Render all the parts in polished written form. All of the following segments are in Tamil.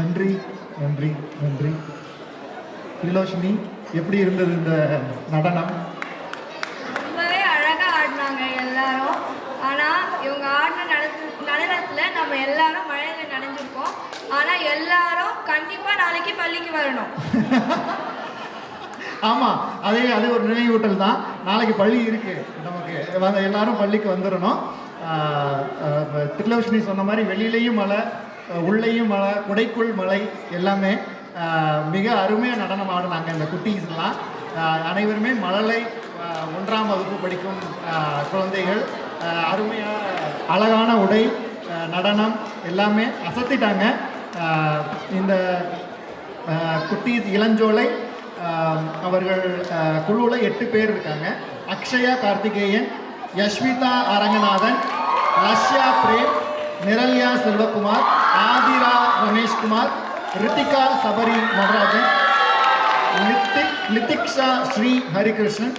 நன்றி நன்றி நன்றி. திரிலோஷினி, எப்படி இருந்தது இந்த நடனம்? ரொம்பவே அழகாக ஆடினாங்க எல்லாரும். ஆனால் இவங்க ஆடின நடனத்தில் நம்ம எல்லாரும் மழையில் நனைஞ்சிருக்கோம். ஆனால் எல்லாரும் கண்டிப்பாக நாளைக்கு பள்ளிக்கு வரணும். ஆமாம், அது ஒரு நினைவூட்டல் தான். நாளைக்கு பள்ளி இருக்குது நமக்கு, எல்லாரும் பள்ளிக்கு வந்துடணும். திரிலோஷினி சொன்ன மாதிரி வெளியிலையும் மழை, உள்ளேயும் மழை, குடைக்குள் மழை எல்லாமே மிக அருமையாக நடனம் ஆடினாங்க இந்த குட்டீஸ்லாம். அனைவருமே மழலை 1ஆம் வகுப்பு படிக்கும் குழந்தைகள். அருமையாக அழகான உடை, நடனம் எல்லாமே அசத்திட்டாங்க. இந்த குட்டீஸ் இளஞ்சோலை அவர்கள் குழுவில் 8 பேர் இருக்காங்க. அக்ஷயா கார்த்திகேயன், யஷ்விதா அரங்கநாதன், லஷ்யா பிரேம், நிரல்யா செல்வகுமார், ஆதிரா ரமேஷ்குமார், ரித்திகா சபரி நடராஜன், லித்திக்ஷா ஸ்ரீ ஹரிகிருஷ்ணன்,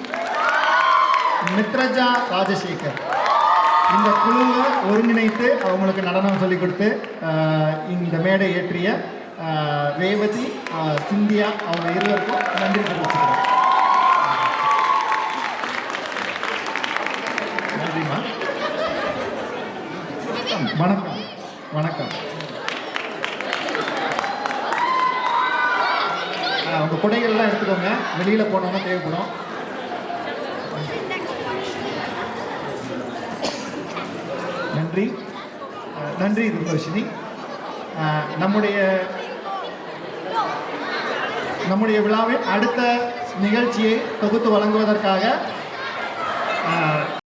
மித்ரஜா ராஜசேகர். இந்த குழுவை ஒருங்கிணைத்து அவங்களுக்கு நடனம் சொல்லிக் கொடுத்து இந்த மேடை ஏற்றிய ரேவதி, சிந்தியா அவங்க இருவருக்கும் நன்றி தெரிவிச்சுக்கிறேன். நன்றிம்மா. வணக்கம் வணக்கம். உங்க குடைகள்லாம் எடுத்துக்கோங்க, வெளியில போனோம்னா தேவைப்படும். நன்றி நன்றி திரிலோஷினி. நம்முடைய விழாவின் அடுத்த நிகழ்ச்சியை தொகுத்து வழங்குவதற்காக